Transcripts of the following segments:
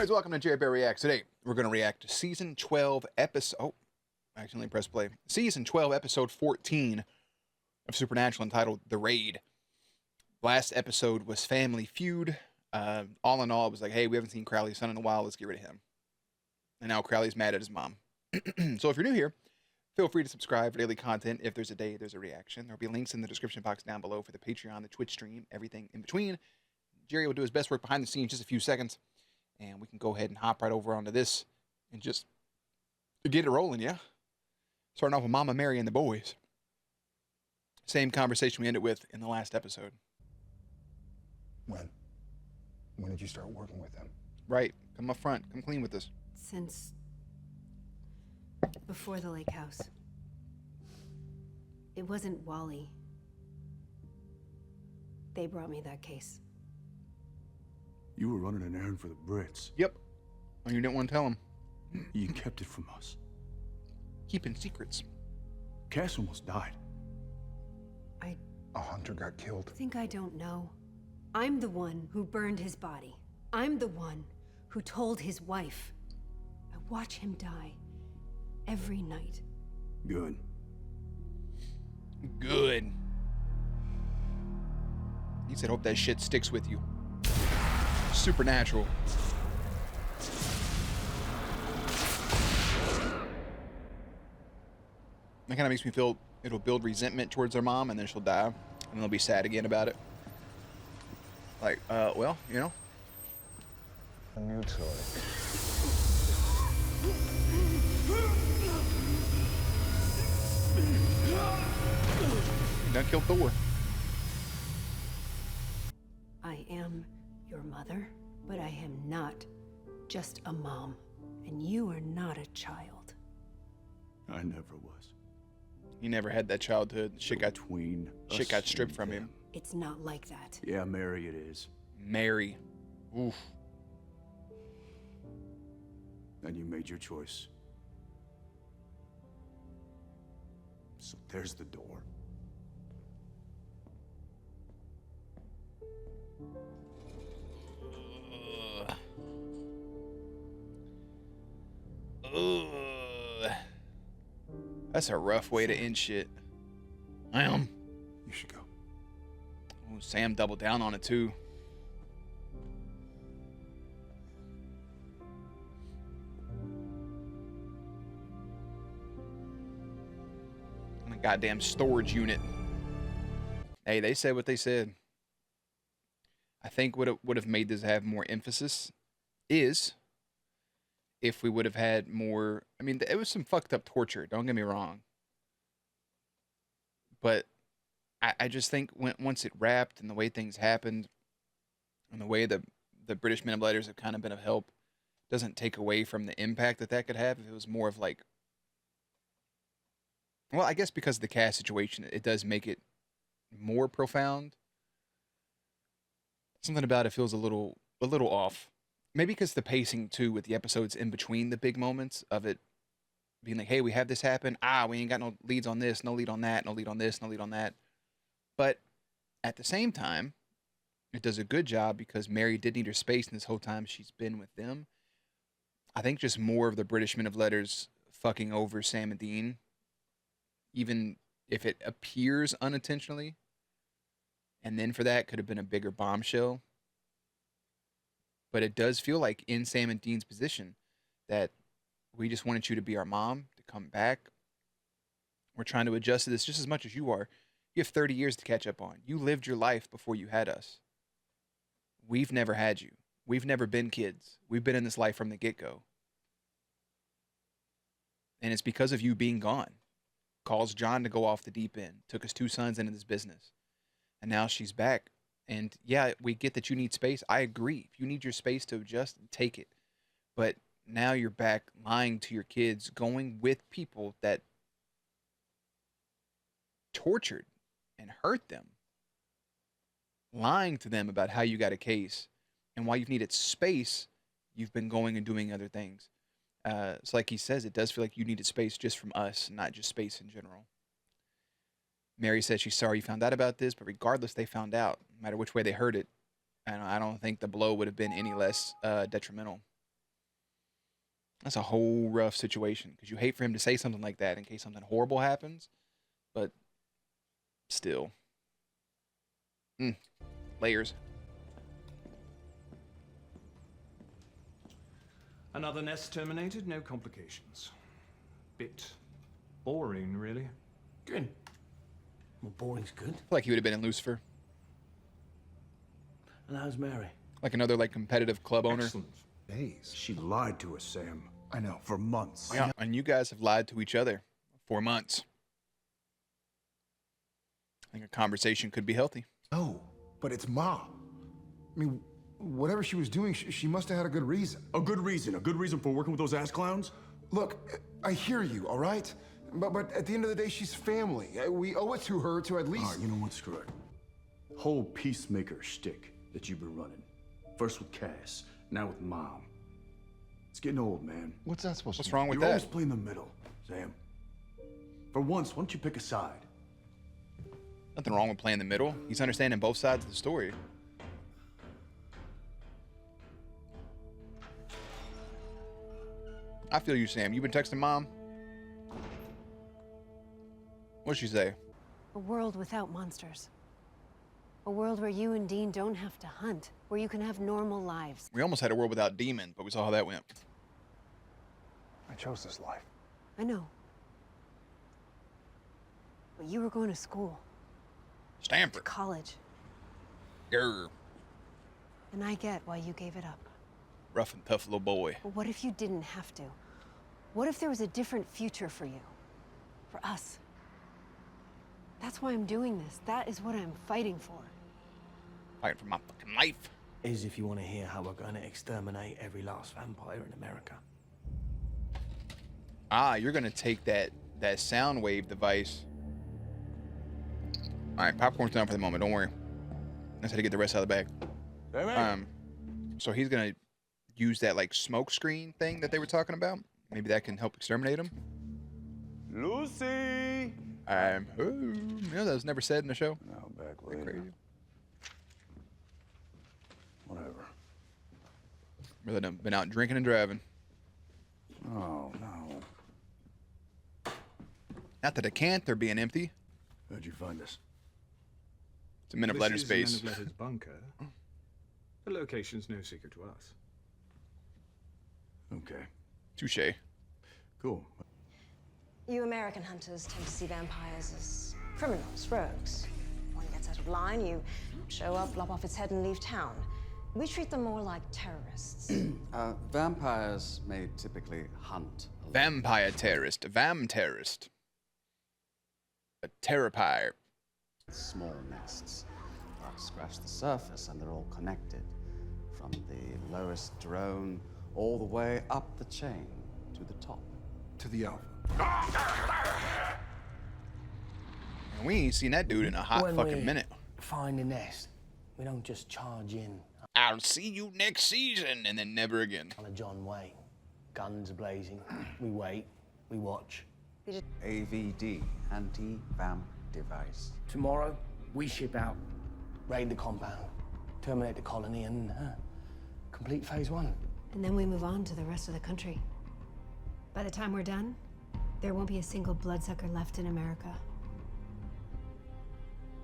Guys, welcome to JerBear Reacts. Today, we're going to react to Season 12, Episode... Oh, I accidentally pressed play. Season 12, Episode 14 of Supernatural, entitled The Raid. Last episode was Family Feud. All in all, it was like, hey, we haven't seen Crowley's son in a while. Let's get rid of him. And now Crowley's mad at his mom. So if you're new here, feel free to subscribe for daily content. If there's a day, there's a reaction. There'll be links in the description box down below for the Patreon, the Twitch stream, everything in between. Jerry will do his best work behind the scenes, just a few seconds. And we can go ahead and hop right over onto this and just get it rolling, yeah? Starting off with Mama Mary and the boys. Same conversation we ended with in the last episode. When did you start working with them? Right. Come up front. Come clean with this. Since before the lake house. It wasn't Wally. They brought me that case. You were running an errand for the Brits. Yep. Oh, you didn't want to tell him. You kept it from us. Keeping secrets. Cass almost died. A hunter got killed. Think I don't know. I'm the one who burned his body. I'm the one who told his wife. I watch him die every night. Good. Good. He said, hope that shit sticks with you. Supernatural. That kind of makes me feel it'll build resentment towards her mom, and then she'll die, and they'll be sad again about it. Like, well, you know. A new toy. You done killed Thor. I am your mother, but I am not just a mom. And you are not a child. I never was. He never had that childhood. Shit got stripped from him. It's not like that. Yeah, Mary, it is. Mary. Oof. And you made your choice. So there's the door. That's a rough way to end shit. You should go. Ooh, Sam doubled down on it too. And a goddamn storage unit. Hey, they said what they said. I think what would have made this have more emphasis is if we would have had more. I mean, it was some fucked up torture, don't get me wrong. But I just think once it wrapped and the way things happened and the way the British Men of Letters have kind of been of help doesn't take away from the impact that could have if it was more of like, well, I guess because of the cast situation, it does make it more profound. Something about it feels a little off. Maybe because the pacing too with the episodes in between the big moments of it being like, hey, we have this happen. We ain't got no leads on this, no lead on that, no lead on this, no lead on that. But at the same time, it does a good job because Mary did need her space and this whole time she's been with them. I think just more of the British Men of Letters fucking over Sam and Dean, even if it appears unintentionally. And then for that could have been a bigger bombshell. But it does feel like in Sam and Dean's position that we just wanted you to be our mom, to come back. We're trying to adjust to this just as much as you are. You have 30 years to catch up on. You lived your life before you had us. We've never had you. We've never been kids. We've been in this life from the get-go. And it's because of you being gone. Caused John to go off the deep end. Took his 2 sons into this business. And now she's back. And yeah, we get that you need space. I agree. If you need your space to adjust, take it. But now you're back lying to your kids, going with people that tortured and hurt them. Lying to them about how you got a case. And while you've needed space, you've been going and doing other things. It's like he says, it does feel like you needed space just from us, not just space in general. Mary said she's sorry you found out about this, but regardless, they found out. No matter which way they heard it, and I don't think the blow would have been any less detrimental. That's a whole rough situation because you hate for him to say something like that in case something horrible happens, but still. Layers. Another nest terminated, no complications. Bit boring, really. Good. Well, boring's good. I feel like he would have been in Lucifer. And how's Mary? Like another like competitive club owner. Excellent. Days. She lied to us, Sam. I know. For months. Yeah, and you guys have lied to each other for months. I think a conversation could be healthy. No, but it's Mom. I mean, whatever she was doing, she must have had a good reason. A good reason. A good reason for working with those ass clowns? Look, I hear you, all right? But at the end of the day, she's family. We owe it to her to at least... All right, you know what? Screw it. Whole peacemaker shtick that you've been running. First with Cass, now with Mom. It's getting old, man. What's that supposed What's to wrong with You're always that? playing the middle, Sam. For once, why don't you pick a side? Nothing wrong with playing the middle. He's understanding both sides of the story. I feel you, Sam. You been texting Mom? What'd she say? A world without monsters. A world where you and Dean don't have to hunt, where you can have normal lives. We almost had a world without demons, but we saw how that went. I chose this life. I know. But you were going to school, Stanford. college, Grr. and I get why you gave it up. Rough and tough little boy. But what if you didn't have to? What if there was a different future for you? For us? That's why I'm doing this. That is what I'm fighting for. Fighting for my fucking life. Is if you want to hear how we're going to exterminate every last vampire in America. Ah, you're gonna take that sound wave device. All right, popcorn's done for the moment. Don't worry. Let's have to get the rest out of the bag. So he's gonna use that like smoke screen thing that they were talking about. Maybe that can help exterminate him. Lucy! I'm home. You know, that was never said in the show. No, back Isn't that later. crazy? Whatever. Rather than been out drinking and driving. Oh, no. Not that I can't. They're being empty. How'd you find us? It's a Men of This Letter is the space. Men of Letters bunker. The location's no secret to us. Okay. Touche. Cool. You American hunters tend to see vampires as criminals, rogues. One gets out of line, you show up, lop off its head, and leave town. We treat them more like terrorists. Vampires may typically hunt. alone. Vampire terrorist. Vam terrorist. A terrapire. Small nests. Scratch the surface and they're all connected. From the lowest drone all the way up the chain to the top. To the Alpha. And we ain't seen that dude in a hot When fucking we minute. find a nest, we don't just charge in I'll see you next season, and then never again. on a John Wayne. Guns blazing. We wait. We watch. AVD, anti-vamp device. Tomorrow, we ship out, raid the compound, terminate the colony, and complete phase 1. And then we move on to the rest of the country. By the time we're done, there won't be a single bloodsucker left in America.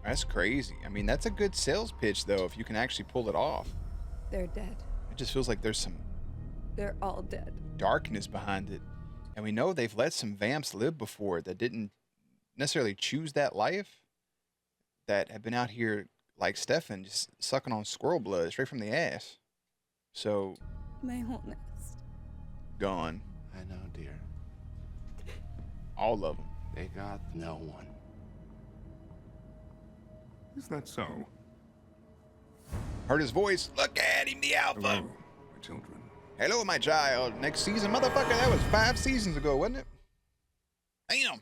That's crazy. I mean, that's a good sales pitch, though, if you can actually pull it off. They're dead. It just feels like there's some They're all dead. darkness behind it. And we know they've let some vamps live before that didn't necessarily choose that life, that have been out here like Stefan, just sucking on squirrel blood straight from the ass. So, My whole nest. gone. I know, dear. All of them. They got no one. Is that so? Heard his voice. Look at him, the alpha. Hello, my children. Hello, my child. Next season, motherfucker. That was 5 seasons ago, wasn't it? Damn.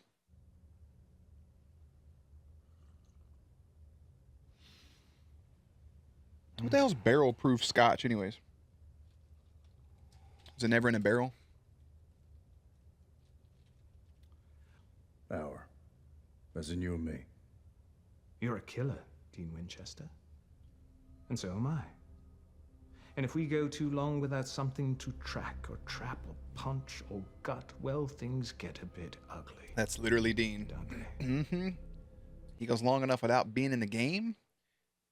What the hell's barrel-proof scotch, anyways? Is it never in a barrel? Our. As in you and me. You're a killer, Dean Winchester. And so am I. And if we go too long without something to track or trap or punch or gut, well, things get a bit ugly. That's literally Dean. Don't they? Mm-hmm. He goes long enough without being in the game,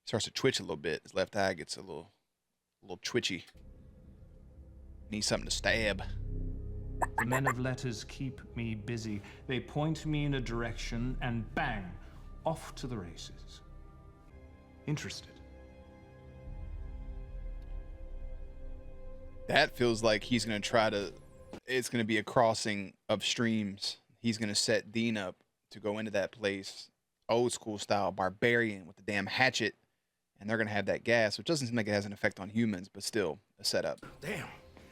starts to twitch a little bit. His left eye gets a little twitchy. Needs something to stab. The men of letters keep me busy. They point me in a direction and bang, off to the races. Interested? That feels like he's going to try to, it's going to be a crossing of streams. He's going to set Dean up to go into that place, old school style, barbarian with the damn hatchet, and they're going to have that gas, which doesn't seem like it has an effect on humans, but still a setup. Damn.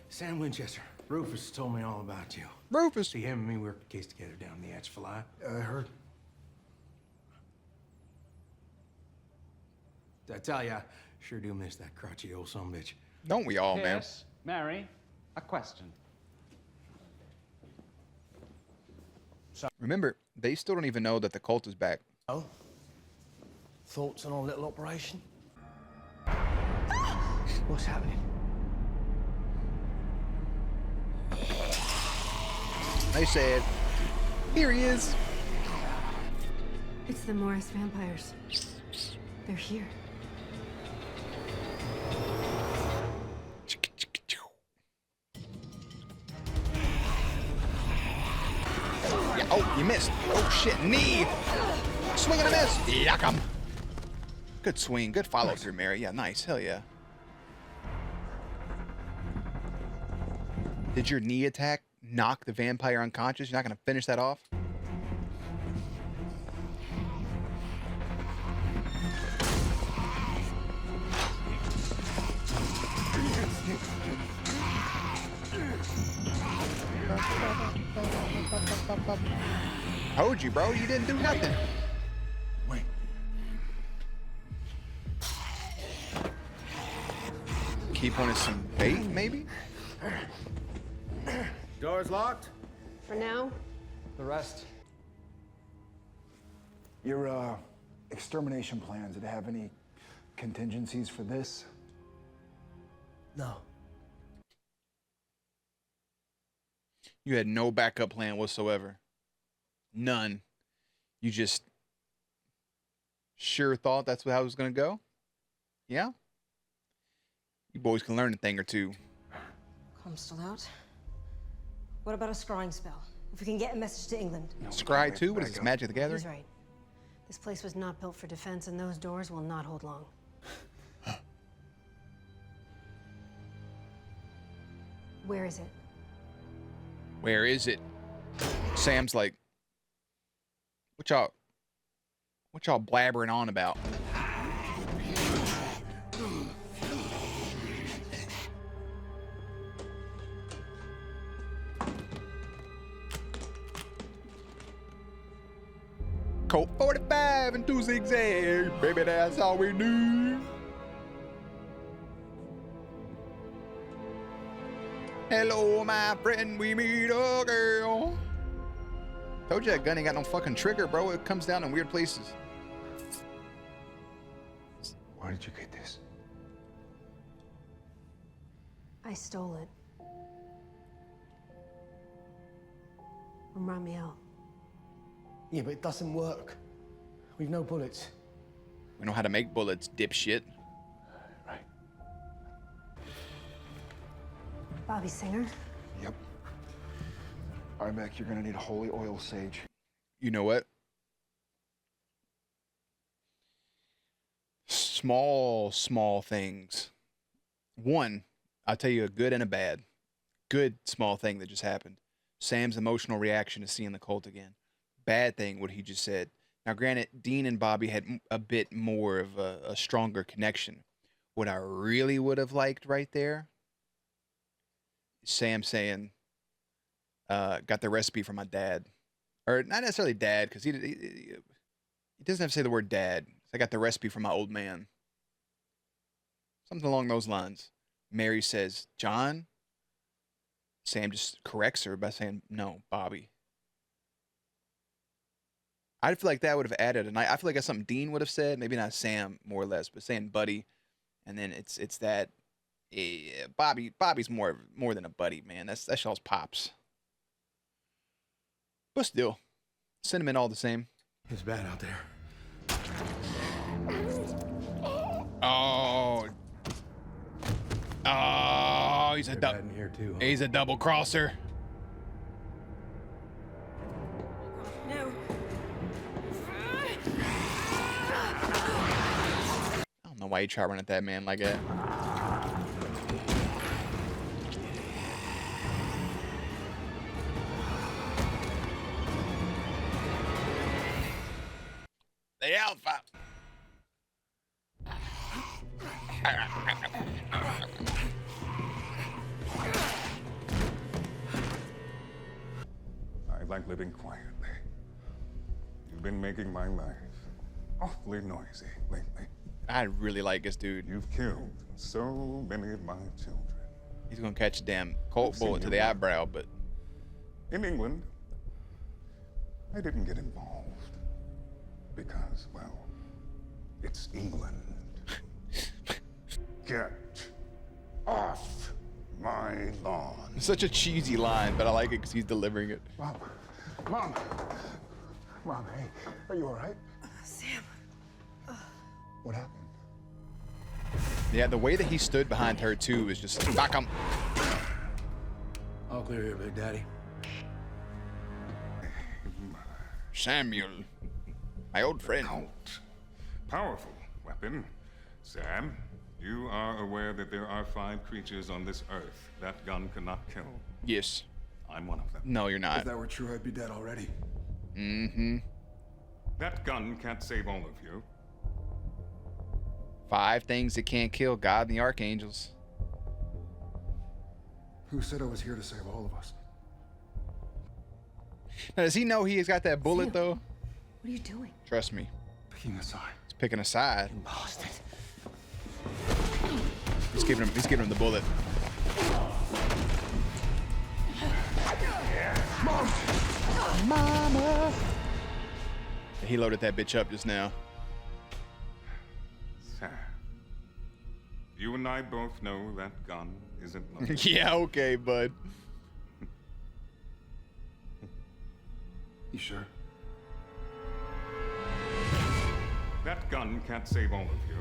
Sam Winchester. Rufus told me all about you. Rufus! See, him and me worked the case together down in the Atchafalaya. I heard. I tell ya, sure do miss that crotchety old sumbitch. Don't we all, man? Yes, Mary, a question. Remember, they still don't even know that the cult is back. Oh? Thoughts on our little operation? What's happening? They said, here he is. It's the Morris vampires. They're here. Yeah, oh, you missed. Oh, shit, knee. Swing and a miss. Yuck 'em. Good swing. Good follow through, Mary. Yeah, nice. Hell yeah. Did your knee attack knock the vampire unconscious? You're not going to finish that off? Told you, bro. You didn't do nothing. Wait. Keep on some bait, maybe? Doors locked? For now, The rest? Your extermination plans, did it have any contingencies for this? No. You had no backup plan whatsoever. None. You just sure thought that's how it was going to go? Yeah? You boys can learn a thing or two. Com's still out. What about a scrying spell? If we can get a message to England. Scry 2? What is this, Magic the Gathering? he's right. This place was not built for defense, and those doors will not hold long. Where is it? Where is it? Sam's like, what y'all blabbering on about? Colt 45 and 2 zigzags, baby, that's all we do. Hello, my friend, we meet a girl. Told you that gun ain't got no fucking trigger, bro. It comes down in weird places. Where did you get this? I stole it. From Ramiel. Yeah, but it doesn't work. We've no bullets. We know how to make bullets, dipshit. Right. Bobby Singer? Yep. All right, Mac, you're gonna need a holy oil sage. You know what? Small things. One, I'll tell you a good and a bad. Good small thing that just happened. Sam's emotional reaction to seeing the cult again. Bad thing, what he just said. Now, granted, Dean and Bobby had a bit more of a stronger connection. What I really would have liked right there, Sam saying, got the recipe from my dad. Or not necessarily dad, because he doesn't have to say the word dad. I got the recipe from my old man. Something along those lines. Mary says, John. Sam just corrects her by saying, no, Bobby. I feel like that would have added, and I feel like that's something Dean would have said. Maybe not Sam, more or less, but saying buddy, and then it's that Yeah, Bobby's more than a buddy, man. That's y'all's pops. But still, sentiment all the same. It's bad out there. Oh. Oh, he's a Bad in here too. Huh? he's a double crosser. No. I don't know why you try running at that man like that. The Alpha. I like living quietly. You've been making my life awfully noisy lately. I really like this dude. You've killed so many of my children. He's gonna catch a damn Colt bullet to the eyebrow, but In England, I didn't get involved because, well, it's England. Get off my lawn. it's such a cheesy line, but I like it because he's delivering it. Mom. Mom, hey, are you all right? Sam. What happened? Yeah, the way that he stood behind her too is just back him. All clear here, Big Daddy. Samuel, my old friend. Colt. Powerful weapon. Sam, you are aware that there are 5 creatures on this earth that gun cannot kill. Yes. I'm one of them. No, you're If not. that were true, I'd be dead already. Mm-hmm. That gun can't save all of you. 5 things that can't kill: God and the archangels. Who said I was here to save all of us? Now, does he know he's got that bullet Sam. though? What are you doing? Trust me, Picking a side. he's picking a side. Bastard. He's giving him the bullet. Mama. He loaded that bitch up just now. Sam, you and I both know that gun isn't loaded. Yeah, okay, bud. You sure? That gun can't save all of you.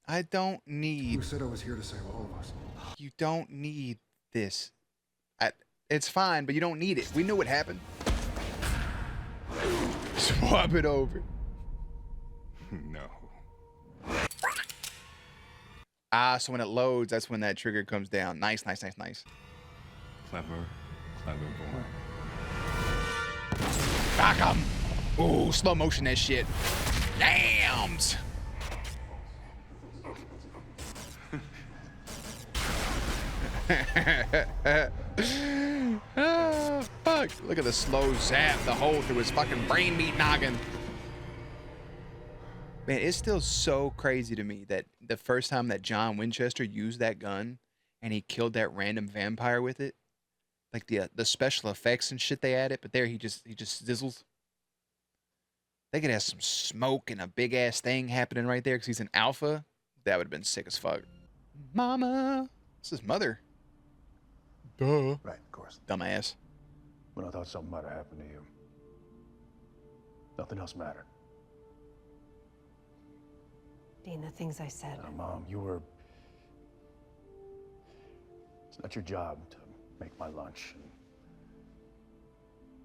I don't Who need. said I was here to save all of us? You don't need this. It's fine, but you don't need it. We knew what happened. Swap it over. No. Ah, so when it loads, that's when that trigger comes down. Nice, nice, nice, nice. Clever, clever boy. Back 'em. Ooh, slow motion that shit. Yams. Ah, fuck. Look at the slow zap, the hole through his fucking brain meat noggin. Man, it's still so crazy to me that the first time that John Winchester used that gun and he killed that random vampire with it, like the special effects and shit they added, but there he just sizzles. They could have some smoke and a big ass thing happening right there because he's an alpha. That would have been sick as fuck. Mama, it's his mother. Duh. Right, of course. Dumbass. When I thought something might have happened to you, nothing else mattered. Dean, the things I said. Now, Mom, you were... It's not your job to make my lunch and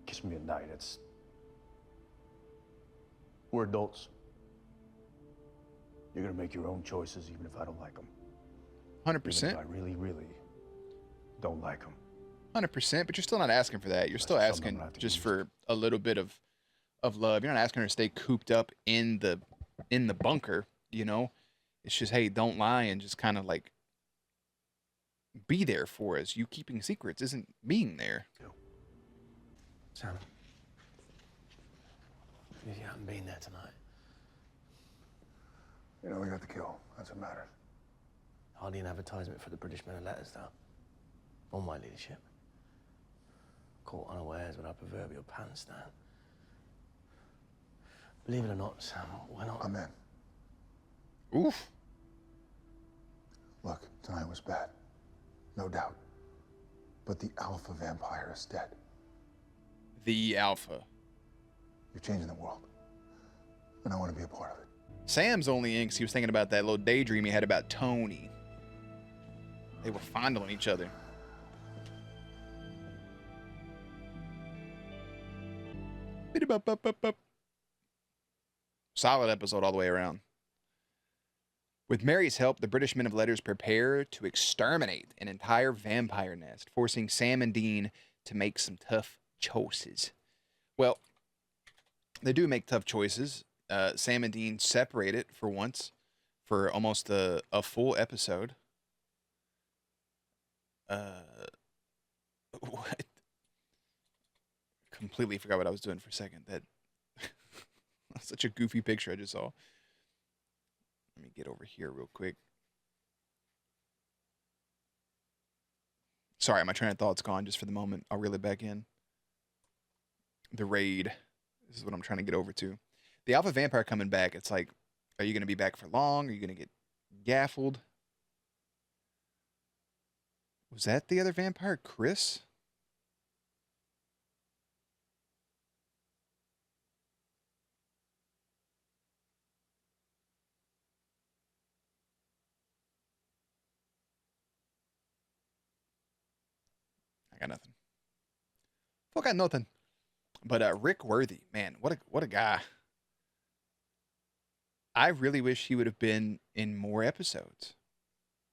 kiss me at night. It's... We're adults. You're gonna make your own choices even if I don't like them. 100%. Even if I really, really don't like them. 100%, but you're still not asking for that. You're still That's something asking I'm gonna have to just use. for a little bit of love. You're not asking her to stay cooped up in the bunker, you know? It's just, hey, don't lie and just kind of like be there for us. You keeping secrets isn't being there. Sam. If you haven't been there tonight, You know, we got the kill. That's what matters. hardly an advertisement for the British Men of Letters, though. On my leadership. Caught unawares with our proverbial pants down. Believe it or not, Sam, we're not... I'm in. Oof. Look, Tonight was bad, no doubt. But the alpha vampire is dead. The alpha. You're changing the world. And I want to be a part of it. Sam's only in 'cause he was thinking about that little daydream he had about Tony. They were fondling each other. Solid episode all the way around. With Mary's help, the British men of letters prepare to exterminate an entire vampire nest, forcing Sam and Dean to make some tough choices. Well, they do make tough choices. Sam and Dean separate it for once, for almost a full episode. What? Completely forgot what I was doing for a second. That's such a goofy picture I just saw. Let me get over here real quick. Sorry, my train of thought's gone just for the moment. I'll reel it back in. The raid. This is what I'm trying to get over to. The alpha vampire coming back. It's like, are you going to be back for long? Are you going to get gaffled? Was that the other vampire, Chris? I got nothing. Fuck, I got nothing. But Rick Worthy, man, what a guy. I really wish he would have been in more episodes.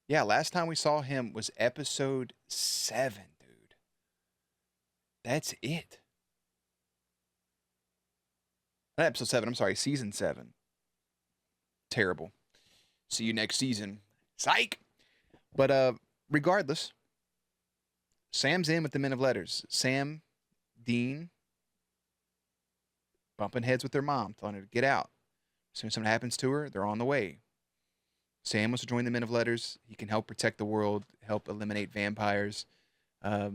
Yeah, last time we saw him was episode 7, dude. That's it. Not episode 7, I'm sorry, season 7. Terrible. See you next season. Psych! But regardless, Sam's in with the men of letters. Sam, Dean, bumping heads with their mom, telling her to get out. As soon as something happens to her, they're on the way. Sam wants to join the men of letters. He can help protect the world, help eliminate vampires. I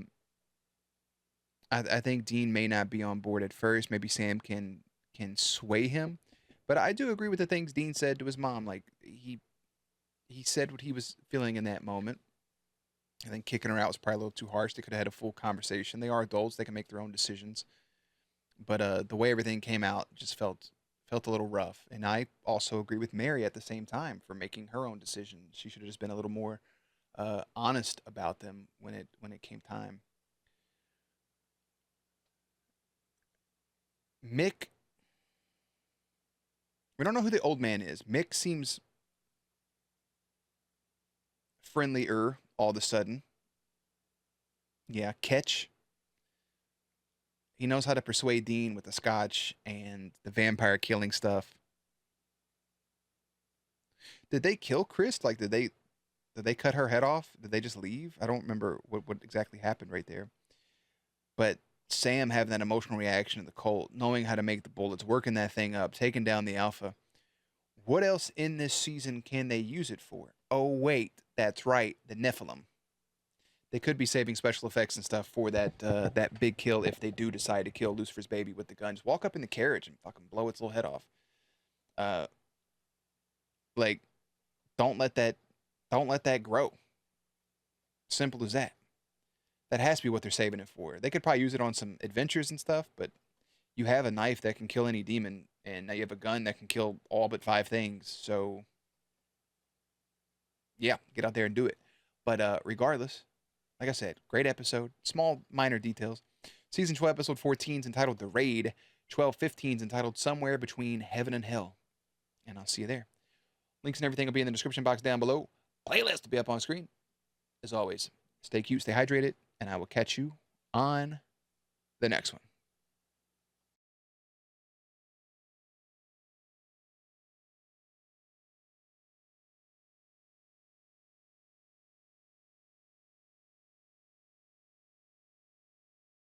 think Dean may not be on board at first. Maybe Sam can sway him. But I do agree with the things Dean said to his mom. Like, he said what he was feeling in that moment. I think kicking her out was probably a little too harsh. They could have had a full conversation. They are adults. They can make their own decisions. But the way everything came out just felt a little rough. And I also agree with Mary at the same time for making her own decision. She should have just been a little more honest about them when it came time. Mick, we don't know who the old man is. Mick seems friendlier all of a sudden. Yeah, Ketch. He knows how to persuade Dean with the scotch and the vampire killing stuff. Did they kill Chris? Like, did they cut her head off? Did they just leave? I don't remember what exactly happened right there. But Sam having that emotional reaction to the Colt, knowing how to make the bullets, working that thing up, taking down the Alpha. What else in this season can they use it for? Oh, wait, that's right, the Nephilim. They could be saving special effects and stuff for that big kill if they do decide to kill Lucifer's baby with the gun. Just walk up in the carriage and fucking blow its little head off. Like, don't let that grow. Simple as that. That has to be what they're saving it for. They could probably use it on some adventures and stuff, but you have a knife that can kill any demon, and now you have a gun that can kill all but 5 things. So, yeah, get out there and do it. But regardless, like I said, great episode. Small, minor details. Season 12, episode 14 is entitled The Raid. 12-15 is entitled Somewhere Between Heaven and Hell. And I'll see you there. Links and everything will be in the description box down below. Playlist will be up on screen. As always, stay cute, stay hydrated, and I will catch you on the next one.